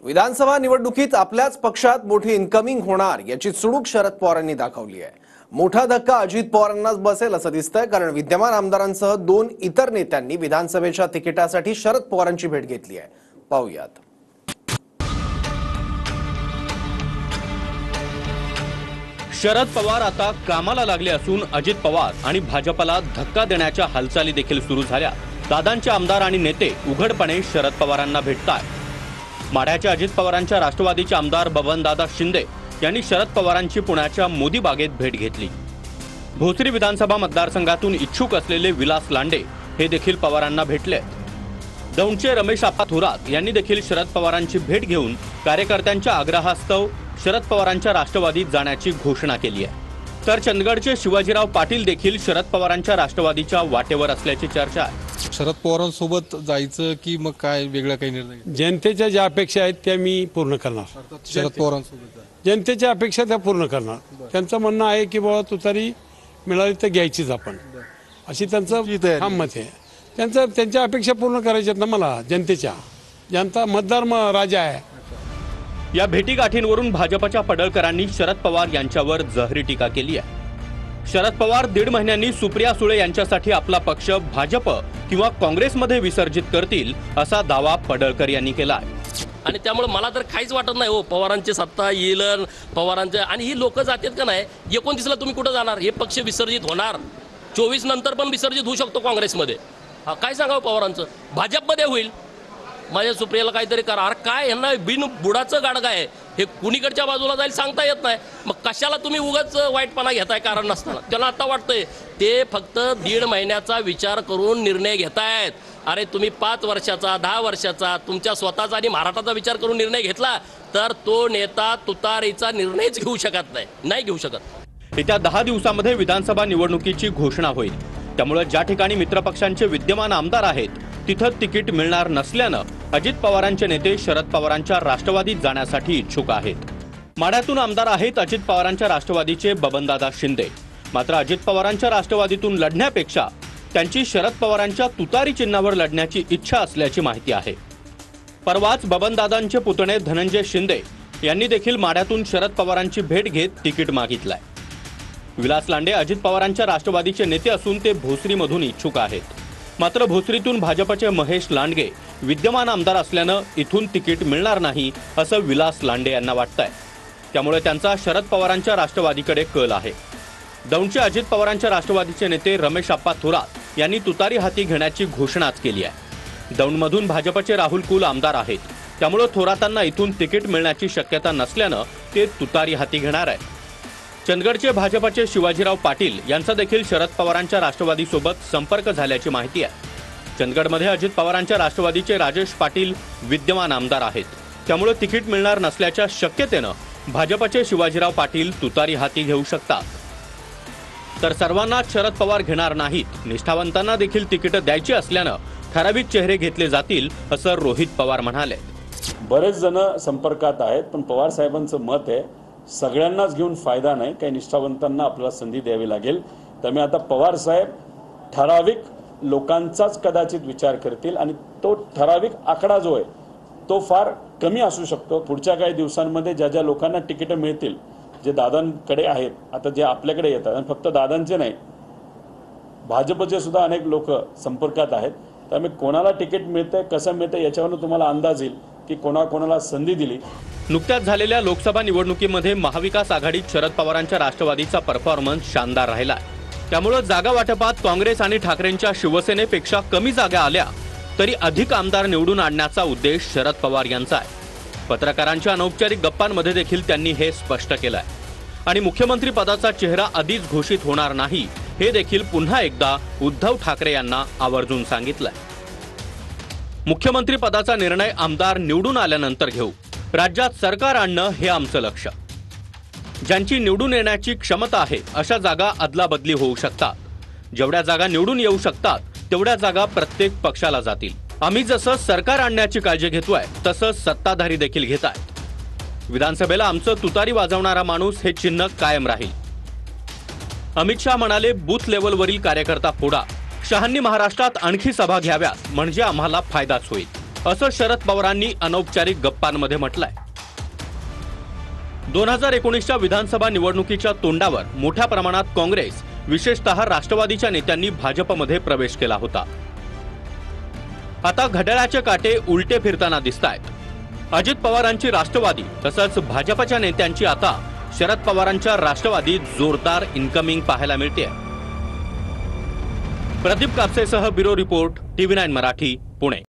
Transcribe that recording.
विधानसभा निवडणुकीत आपल्याच पक्षात मोठी इन्कमिंग होणार याची चुणूक शरद पवारांनी दाखवली आहे। मोठा धक्का अजित पवारांनाच बसेल असं दिसतंय, कारण विद्यमान आमदारांसह 2 इतर नेत्यांनी विधानसभेच्या तिकिटासाठी शरद पवारांची भेट घेतली आहे। पाहूयात। शरद पवार आता कामाला लागले असून अजित पवार आणि भाजपला धक्का देण्याच्या हालचाली देखील सुरू झाल्या। दादांचे आमदार आणि नेते उघडपणे शरद पवारांना भेटतात। माढ्याच्या अजित पवारांच्या राष्ट्रवादीचे आमदार बबनदादा शिंदे यांनी शरद पवारांची पुण्याच्या मोदी बागेत भेट घेतली। भोसरी विधानसभा मतदारसंघातून इच्छुक असलेले विलास लांडे हे देखील पवारांना भेटले। दौंडचे रमेश आप्पा थोरात यांनी देखील शरद पवारांची भेट घेऊन कार्यकर्त्यांच्या आग्रहास्तव शरद पवारांच्या राष्ट्रवादीत जाण्याची घोषणा केली आहे। तर चंदगडचे शिवाजीराव पाटील देखील शरद पवारांच्या राष्ट्रवादीच्या वाटेवर असल्याची चर्चा आहे। शरद पवारांसोबत जायचं की मग काय वेगळा काही निर्णय? जनतेच्या ज्या अपेक्षा आहेत त्या मी पूर्ण करणार। शरद पवारांसोबत जनतेच्या अपेक्षा त्या पूर्ण करणार। त्यांचं म्हणणं आहे की बाबा तुतारी मिळाली तर घ्यायचीच आपण, अशी त्यांचं ठाम मत आहे। त्यांच्या अपेक्षा पूर्ण करायच्यात ना मला जनतेच्या। जनता मतदार राजा आहे। या भेटीगाठींवरून भाजपच्या पडळकरांनी शरद पवार यांच्यावर जहरी टीका केली आहे। शरद पवार 1.5 महिन्यांनी सुप्रिया सुळे यांच्यासाठी आपला पक्ष भाजप किंवा काँग्रेसमध्ये विसर्जित करतील असा दावा पडळकर यांनी केला आहे। आणि त्यामुळे मला तर काहीच वाटत नाही हो, पवारांची सत्ता येईल पवारांचे। आणि ही लोक जातात का नाही, 29ला तुम्ही कुठं जाणार? हे पक्ष विसर्जित होणार, 24 नंतर पण विसर्जित होऊ शकतो काँग्रेसमध्ये। काय सांगावं पवारांचं? भाजपमध्ये होईल। माझ्या सुप्रियाला काहीतरी करा। अरे काय यांना बिन बुडाचं गाडगा आहे, हे कुणीकडच्या बाजूला जाईल सांगता येत नाही। मग कशाला तुम्ही उगाच वाईटपणा घेताय कारण नसताना? त्यांना आता वाटतंय ते फक्त 1.5 महिन्याचा विचार करून निर्णय घेतायत। अरे तुम्ही 5 वर्षाचा 10 वर्षाचा तुमच्या स्वतःचा आणि महाराष्ट्राचा विचार करून निर्णय घेतला तर तो नेता तुतारीचा निर्णयच घेऊ शकत नाही घेऊ शकत। येत्या 10 दिवसांमध्ये विधानसभा निवडणुकीची घोषणा होईल। त्यामुळे ज्या ठिकाणी मित्रपक्षांचे विद्यमान आमदार आहेत तिथं तिकीट मिळणार नसल्यानं अजित पवारांचे नेते शरद पवारांच्या राष्ट्रवादीत जाण्यासाठी इच्छुक आहेत। माढ्यातून आमदार आहेत अजित पवारांच्या राष्ट्रवादीचे बबनदादा शिंदे। मात्र अजित पवारांच्या राष्ट्रवादीतून लढण्यापेक्षा त्यांची शरद पवारांच्या तुतारी चिन्हावर लढण्याची इच्छा असल्याची माहिती आहे। परवाच बबनदादांचे पुतणे धनंजय शिंदे यांनी देखील माढ्यातून शरद पवारांची भेट घेत तिकीट मागितलंय। विलास लांडे अजित पवारांच्या राष्ट्रवादीचे नेते असून ते भोसरीमधून इच्छुक आहेत। मात्र भोसरीतून भाजपचे महेश लांडगे विद्यमान आमदार असल्यानं इथून तिकीट मिळणार नाही असं विलास लांडे यांना वाटतंय। त्यामुळे त्यांचा शरद पवारांच्या राष्ट्रवादीकडे कल आहे। दौंडचे अजित पवारांच्या राष्ट्रवादीचे नेते रमेश आप्पा थोरात यांनी तुतारी हाती घेण्याची घोषणाच केली आहे। दौंडमधून भाजपचे राहुल कुल आमदार आहेत, त्यामुळे थोरातांना इथून तिकीट मिळण्याची शक्यता नसल्यानं ते तुतारी हाती घेणार आहेत। चंदगडचे भाजपचे शिवाजीराव पाटील यांचा देखील शरद पवारांच्या राष्ट्रवादीसोबत संपर्क झाल्याची माहिती आहे। चंदगडमध्ये अजित पवारांच्या राष्ट्रवादीचे राजेश पाटील विद्यमान आमदार आहेत, त्यामुळे तिकीट मिळणार नसल्याच्या शक्यतेनं भाजपचे शिवाजीराव पाटील तुतारी हाती घेऊ शकतात। तर सर्वांना शरद पवार घेणार नाहीत, निष्ठावंतांना देखील तिकीट द्यायची असल्यानं ठराविक चेहरे घेतले जातील असं रोहित पवार म्हणाले। बरेच जण संपर्कात आहेत, पण पवार साहेबांचं मत आहे सगळ्यांनाच घेऊन फायदा नाही, काही निष्ठावंतांना आपल्याला संधी द्यावी लागेल। त्यामुळे आता पवार साहेब ठराविक लोकांचाच कदाचित विचार करतील आणि तो ठराविक आकडा जो आहे तो फार कमी असू शकतो। पुढच्या काही दिवसांमध्ये ज्या ज्या लोकांना तिकीट मिळतील, जे दादांकडे आहेत, आता जे आपल्याकडे येतात, आणि फक्त दादांचे नाही भाजपचे सुद्धा अनेक लोक संपर्कात आहेत। त्यामुळे कोणाला तिकीट मिळतंय कसं मिळतंय याच्यावरून तुम्हाला अंदाज येईल की कोणाकोणाला संधी दिली। नुकत्याच झालेल्या लोकसभा निवडणुकीमध्ये महाविकास आघाडीत शरद पवारांच्या राष्ट्रवादीचा परफॉर्मन्स शानदार राहिला। त्यामुळे जागा वाटपात काँग्रेस आणि ठाकरेंच्या शिवसेनेपेक्षा कमी जागा आल्या तरी अधिक आमदार निवडून आणण्याचा उद्देश शरद पवार यांचा आहे। पत्रकारांच्या अनौपचारिक गप्पांमध्ये देखील त्यांनी हे स्पष्ट केलंय आणि मुख्यमंत्री पदाचा चेहरा आधीच घोषित होणार नाही हे देखील पुन्हा एकदा उद्धव ठाकरे यांना आवर्जून सांगितलंय। मुख्यमंत्री पदाचा निर्णय आमदार निवडून आल्यानंतर घेऊ, राज्यात सरकार आणणं हे आमचं लक्ष्य। ज्यांची निवडून येण्याची क्षमता आहे अशा जागा अदलाबदली होऊ शकतात। जेवढ्या जागा निवडून येऊ शकतात तेवढ्या जागा प्रत्येक पक्षाला जातील। आम्ही जसं सरकार आणण्याची काळजी घेतोय तसंच सत्ताधारी देखील घेतायत। विधानसभेला आमचं तुतारी वाजवणारा माणूस हे चिन्ह कायम राहील। अमित शाह म्हणाले, बूथ लेवलवरील कार्यकर्ता फोडा। शहांनी महाराष्ट्रात आणखी सभा घ्याव्यात म्हणजे आम्हाला फायदाच होईल असं शरद पवारांनी अनौपचारिक गप्पांमध्ये म्हटलंय. 2019च्या विधानसभा निवडणुकीच्या तोंडावर मोठ्या प्रमाणात काँग्रेस, विशेषतः राष्ट्रवादीच्या नेत्यांनी भाजपमध्ये प्रवेश केला होता. आता घड्याळाचे काटे उलटे फिरताना दिसतायत. अजित पवारांची राष्ट्रवादी तसंच भाजपच्या नेत्यांची आता शरद पवारांच्या राष्ट्रवादीत जोरदार इन्कमिंग पाहायला मिळते. प्रदीप कापसेसह bureau report, TV9 Marathi, Pune.